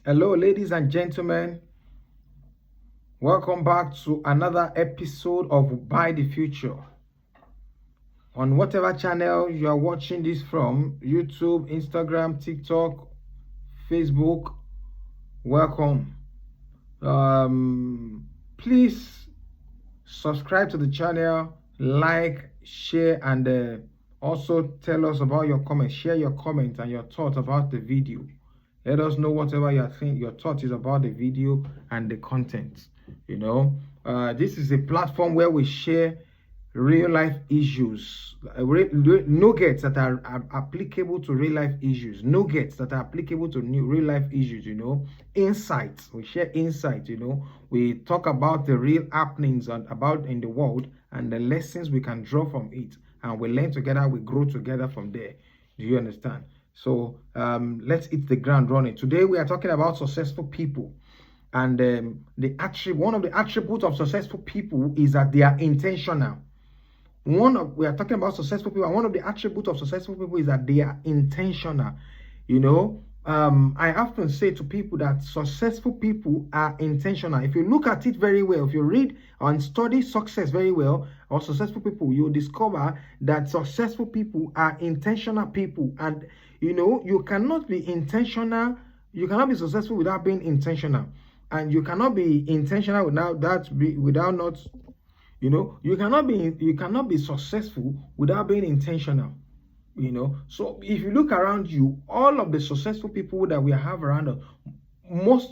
Hello, ladies and gentlemen. Welcome back to another episode of By the Future. On whatever channel you are watching this from, YouTube, Instagram, TikTok, Facebook, welcome. Please subscribe to the channel, like, share, and also tell us about your comments. Share your comments and your thoughts about the video. Let us know whatever you think your thought is about the video and the content. This is a platform where we share real life issues, nuggets that are applicable to real life issues, nuggets that are applicable to real life issues. Insights. We share insights. We talk about the real happenings about in the world and the lessons we can draw from it, and we learn together. We grow together from there. Do you understand? So let's hit the ground running. Today we are talking about successful people, and one of the attributes of successful people is that they are intentional. We are talking about successful people, and one of the attributes of successful people is that they are intentional. I often say to people that successful people are intentional. If you look at it very well, if you read and study success very well, or successful people, you'll discover that successful people are intentional people. And you cannot be intentional, you cannot be successful without being intentional, and you cannot be intentional you cannot be successful without being intentional. So if you look around you, all of the successful people that we have around us,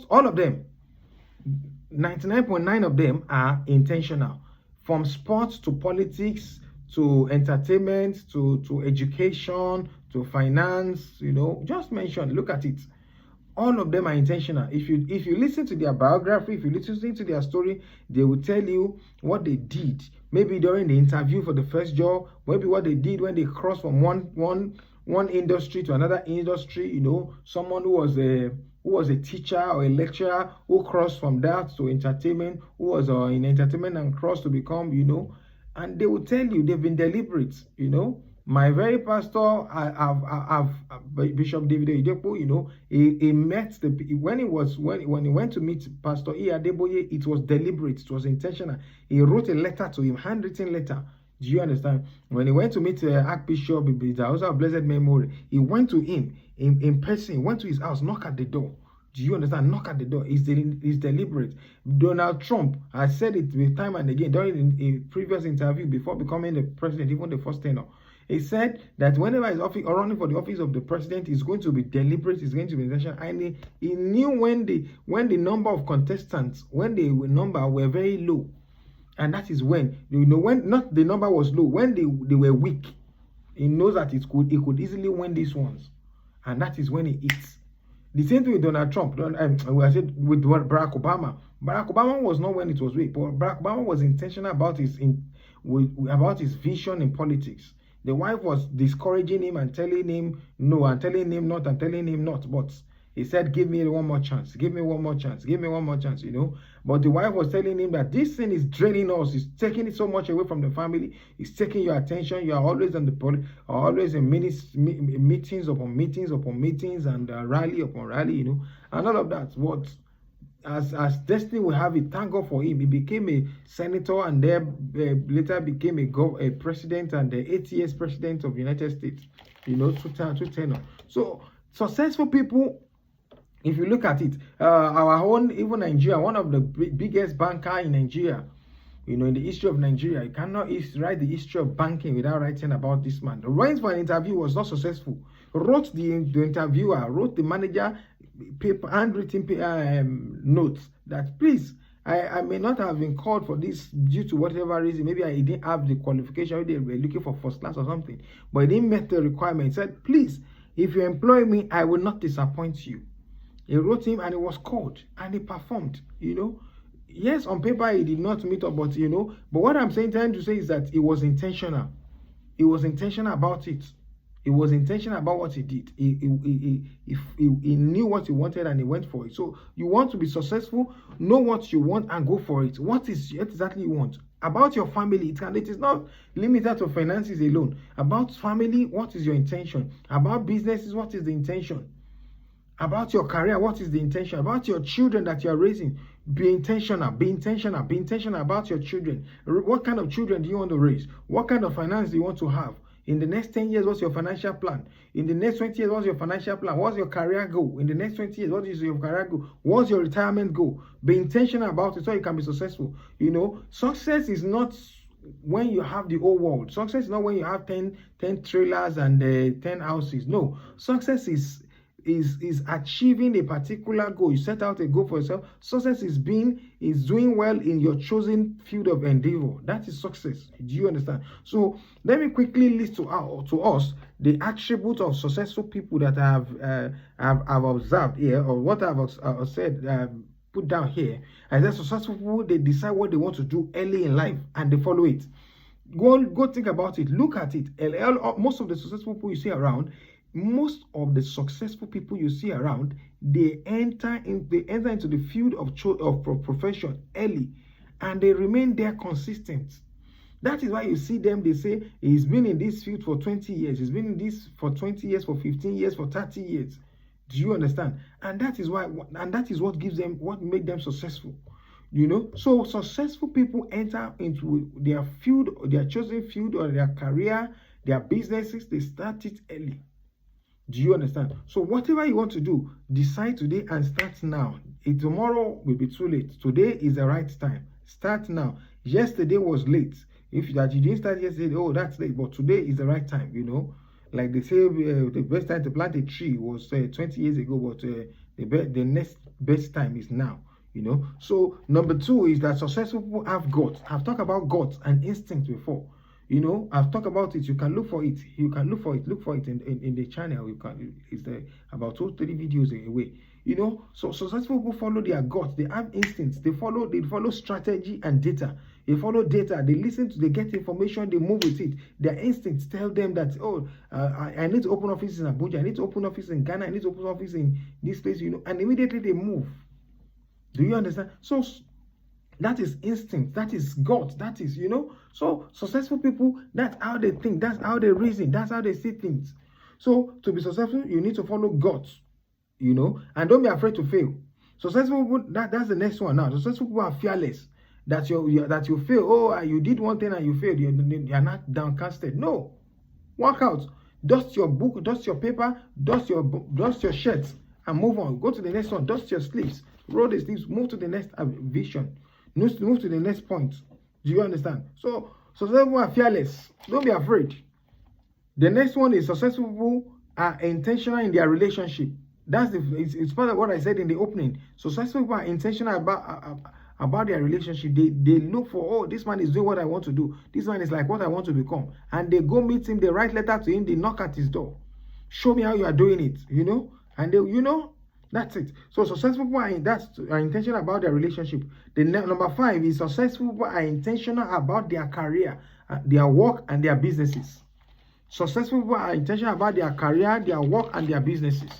all of them, 99.9 of them are intentional. From sports to politics to entertainment to education to finance, just mention, look at it. All of them are intentional. If you listen to their biography, if you listen to their story, they will tell you what they did. Maybe during the interview for the first job, maybe what they did when they crossed from one industry to another industry. Someone who was a teacher or a lecturer who crossed from that to entertainment, who was in entertainment and crossed to become, and they will tell you they've been deliberate. My very pastor, Bishop David Oyedepo, he met when he went to meet Pastor E. Adeboye, it was deliberate, it was intentional. He wrote a letter to him, handwritten letter. Do you understand? When he went to meet Archbishop Idahosa of blessed memory, he went to him in person, went to his house, knock at the door. Do you understand? Knock at the door. It's deliberate. Donald Trump has said it with time and again during a previous interview before becoming the president, even the first tenure. He said that whenever he's running for the office of the president, he's going to be deliberate, he's going to be intentional. And he knew when the number of contestants, when the number were very low. And that is when not the number was low, when they were weak, he knows that he could easily win these ones. And that is when he hits. The same thing with Donald Trump. I said with Barack Obama. Barack Obama was not when it was weak, but Barack Obama was intentional about his vision in politics. The wife was discouraging him and telling him no and telling him not and telling him not. But he said, give me one more chance. Give me one more chance. Give me one more chance, But the wife was telling him that this thing is draining us. It's taking it so much away from the family. It's taking your attention. You are always always in meetings upon meetings upon meetings and rally upon rally, and all of that. What? As destiny will have it, thank God for him. He became a senator and later became a president and the 8 years president of the United States. Two tenure. So successful people, if you look at it, our own, even Nigeria, one of the biggest banker in Nigeria, in the history of Nigeria, you cannot write the history of banking without writing about this man. The went for an interview, was not successful. Wrote the interviewer, wrote the manager handwritten notes that please, I may not have been called for this due to whatever reason. Maybe I didn't have the qualification. They were looking for first class or something, but I didn't meet the requirement. He said, please, if you employ me, I will not disappoint you. He wrote him and he was called and he performed. Yes, on paper he did not meet up, but but what I'm trying to say is that it was intentional. He was intentional about it. He was intentional about what he did. He knew what he wanted and he went for it. So you want to be successful, know what you want and go for it. What exactly you want? About your family, it is not limited to finances alone. About family, what is your intention? About businesses, what is the intention? About your career, what is the intention? About your children that you are raising, be intentional, be intentional, be intentional about your children. What kind of children do you want to raise? What kind of finance do you want to have? In the next 10 years, what's your financial plan? In the next 20 years, what's your financial plan? What's your career goal? In the next 20 years, what is your career goal? What's your retirement goal? Be intentional about it so you can be successful. You know, success is not when you have the whole world. Success is not when you have 10 trailers and 10 houses. No, success is achieving a particular goal. You set out a goal for yourself. Success is doing well in your chosen field of endeavor. That is success. Do you understand? So let me quickly list to us the attributes of successful people that I have observed here, or what I've said, put down here. And then successful people, they decide what they want to do early in life and they follow it. Go think about it. Look at it. Most of the successful people you see around, they enter into the field of profession early, and they remain there consistent. That is why you see them, they say he's been in this field for 20 years, he's been in this for 20 years, for 15 years, for 30 years. Do you understand? And that is what gives them, what made them successful. You know, so successful people enter into their field, or their chosen field, or their career, their businesses, they start it early. Do you understand? So whatever you want to do, decide today and start now. Tomorrow will be too late. Today is the right time. Start now. Yesterday was late. If you didn't start yesterday, oh, that's late. But today is the right time, you know. Like they say, the best time to plant a tree was 20 years ago, but the next best time is now, you know. So number 2 is that successful people have guts. I've talked about guts and instinct before. You know, I've talked about it. You can look for it. You can look for it. Look for it in the channel. It's about 2 or 3 videos away. You know, so successful people follow their guts. They have instincts. They follow strategy and data. They follow data. They they get information. They move with it. Their instincts tell them that, oh, I need to open office in Abuja. I need to open office in Ghana. I need to open office in this place. You know, and immediately they move. Do you understand? So that is instinct, that is gut, that is, you know. So successful people, that's how they think, that's how they reason, that's how they see things. So to be successful, you need to follow guts, you know, and don't be afraid to fail. Successful people, that's the next one now. Successful people are fearless. That you fail. Oh, you did one thing and you failed. You're not downcasted. No, work out. Dust your book, dust your paper, dust your shirts, and move on. Go to the next one. Dust your sleeves, roll the sleeves, move to the next vision. Move to the next point. Do you understand? So successful people are fearless. Don't be afraid. The next one is successful people are intentional in their relationship. It's part of what I said in the opening. Successful people are intentional about their relationship. They look for, oh, this man is doing what I want to do. This man is like what I want to become. And they go meet him, they write letter to him, they knock at his door. Show me how you are doing it, you know? And they, you know, that's it. So successful people are intentional about their relationship. The number 5 is successful people are intentional about their career, their work, and their businesses. Successful people are intentional about their career, their work, and their businesses.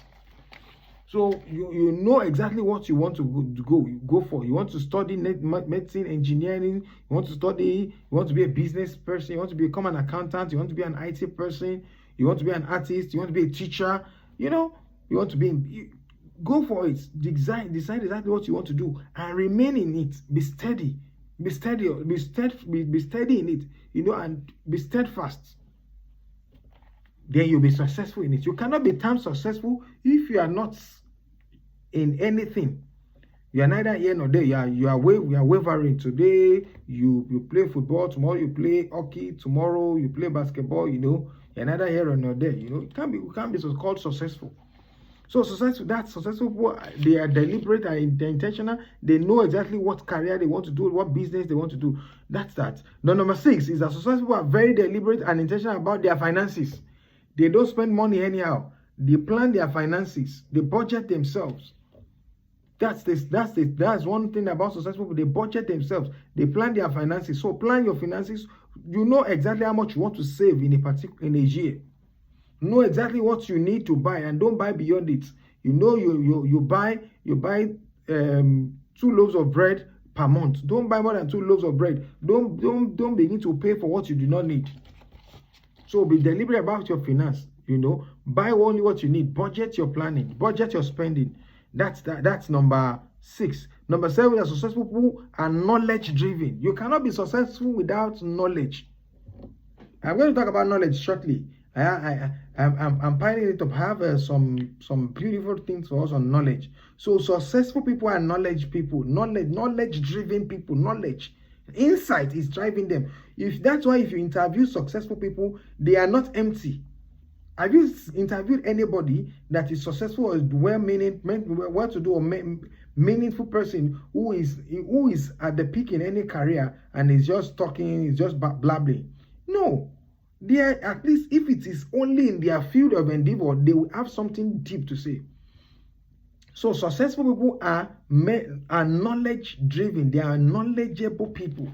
So you know exactly what you want to go for. You want to study medicine, engineering. You want to be a business person. You want to become an accountant. You want to be an IT person. You want to be an artist. You want to be a teacher. You know, you want to be. Go for it. Decide exactly what you want to do and remain in it. Be steady. Be steady in it. You know, and be steadfast. Then you'll be successful in it. You cannot be termed successful if you are not in anything. You are neither here nor there. You are wavering. Today you play football. Tomorrow you play hockey. Tomorrow you play basketball. You know, you're neither here nor there. You know, you can't be called successful. So successful people, they are deliberate and they're intentional. They know exactly what career they want to do, what business they want to do. That's that. Now, number 6 is that successful people are very deliberate and intentional about their finances. They don't spend money anyhow. They plan their finances. They budget themselves. That's one thing about successful people. They budget themselves. They plan their finances. So plan your finances. You know exactly how much you want to save in a year. Know exactly what you need to buy and don't buy beyond it. You know you buy 2 loaves of bread per month. Don't buy more than 2 loaves of bread. Don't begin to pay for what you do not need. So be deliberate about your finance. Buy only what you need. Budget your planning. Budget your spending. That's number 6. Number 7 is successful people are knowledge driven. You cannot be successful without knowledge. I'm going to talk about knowledge shortly. I'm piling it up. I have some beautiful things for us on knowledge. So successful people are knowledge people, knowledge driven people, knowledge. Insight is driving them. That's why if you interview successful people, they are not empty. Have you interviewed anybody that is successful or well-meaning, well-to-do or meaningful person who is at the peak in any career and is just talking, is just blabbing? No. They are, at least if it is only in their field of endeavor, they will have something deep to say. So successful people are knowledge driven. They are knowledgeable people.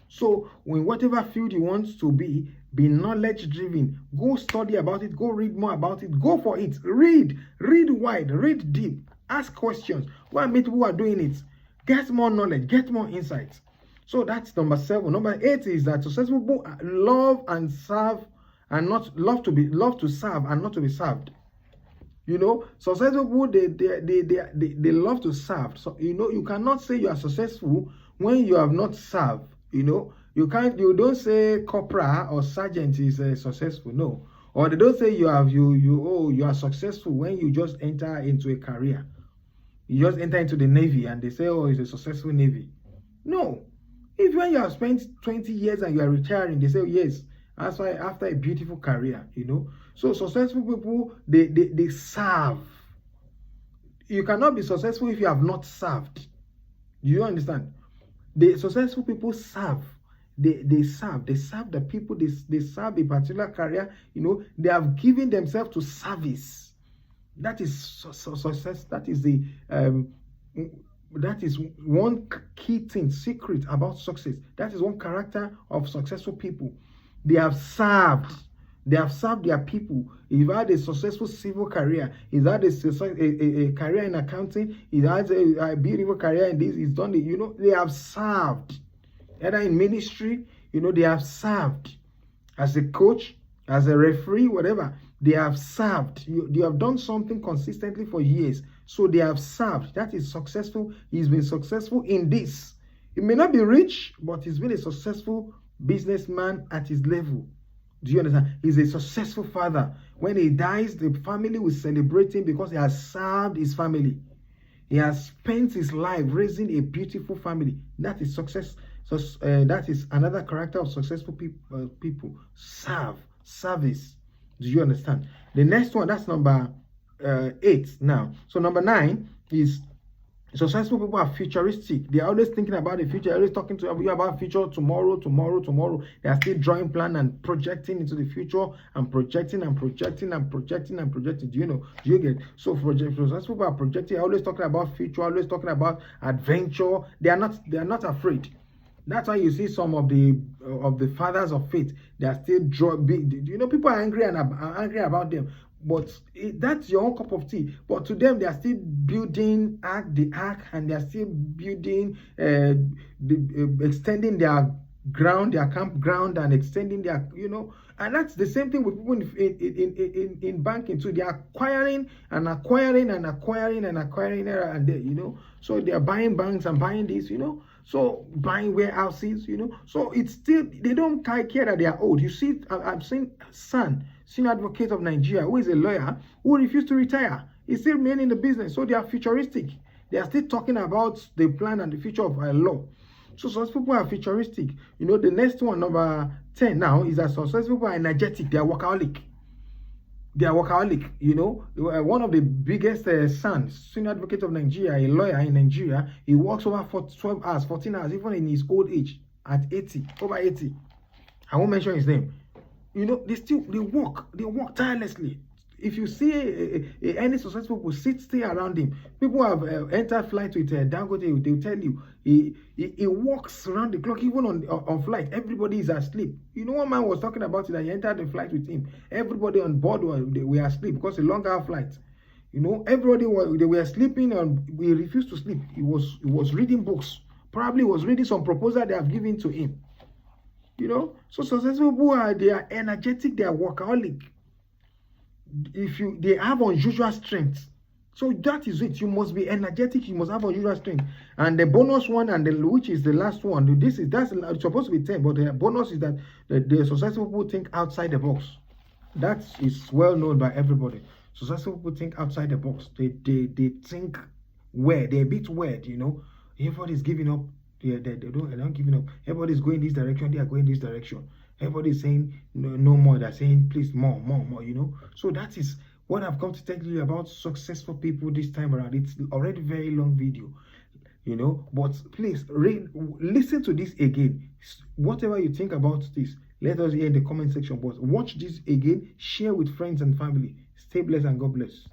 So in whatever field you want to be knowledge driven. Go study about it. Go read more about it. Go for it. Read wide. Read deep. Ask questions. Go and meet people who are doing it. Get more knowledge. Get more insights. So that's number 7. Number 8 is that successful people love and serve and not love to serve and not to be served. Successful people they love to serve. So you cannot say you are successful when you have not served. You don't say corporal or sergeant is successful. No. Or they don't say you are successful when you just enter into a career. You just enter into the Navy and they say, oh, it's a successful Navy. No. If when you have spent 20 years and you are retiring, they say, yes, that's why after a beautiful career, So successful people, they serve. You cannot be successful if you have not served. Do you understand? The successful people serve. They serve. They serve the people. They serve a particular career. They have given themselves to service. That is success. That is one key thing, secret about success. That is one character of successful people. They have served. They have served their people. If you had a successful civil career, if you had a career in accounting, if you had a beautiful career in this, it's done it. They have served. Either in ministry, they have served. As a coach, as a referee, whatever, they have served. You have done something consistently for years. So they have served. That is successful. He's been successful in this. He may not be rich, but he's been a successful businessman at his level. Do you understand? He's a successful father. When he dies, the family will celebrate him because he has served his family. He has spent his life raising a beautiful family. That is success. So that is another character of successful people. Service. Do you understand? The next one, that's number 8 now. So number 9 is successful people are futuristic. They are always thinking about the future. Always talking to you about future, tomorrow. They are still drawing plan and projecting into the future and projecting. Do you get? So successful people are projecting. Always talking about future. Always talking about adventure. They are not afraid. That's why you see some of the fathers of faith. They are still people are angry about them. But that's your own cup of tea. But to them, they are still building the ark, and they are still building, extending their campground, and extending their, And that's the same thing with people in banking too. They are acquiring here and there, So they are buying banks and buying this, So buying warehouses, So it's still, they don't care that they are old. You see, I've seen senior advocate of Nigeria, who is a lawyer, who refused to retire. He still remains in the business. So they are futuristic. They are still talking about the plan and the future of our law. So successful people are futuristic. The next one, number 10 now, is that successful people are energetic. They are workaholic. One of the biggest sons, senior advocate of Nigeria, a lawyer in Nigeria, he works over 12 hours, 14 hours, even in his old age, at 80, over 80. I won't mention his name. They work tirelessly. If you see any successful people stay around him, people have entered flight with Dangote, they'll tell you he walks around the clock, even on flight. Everybody is asleep. One man was talking about it, that he entered the flight with him. Everybody on board were asleep because a longer flight. Everybody they were sleeping, and he refused to sleep. He was reading books. Probably was reading some proposal they have given to him. You know, so successful people they are energetic, they are workaholic. They have unusual strength. So that is it. You must be energetic. You must have unusual strength. And the bonus one, which is the last one. That's supposed to be 10, but the bonus is that the successful people think outside the box. That is well known by everybody. Successful people think outside the box. They think weird. They're a bit weird, you know. Everybody's giving up. They're not giving up. Everybody's going this direction. They are going this direction. Everybody's saying no more. They're saying please more, you know. So that is what I've come to tell you about successful people this time around. It's already very long video, you know, but please listen to this again. Whatever you think about this, let us hear in the comment section. But watch this again, share with friends and family. Stay blessed and God bless.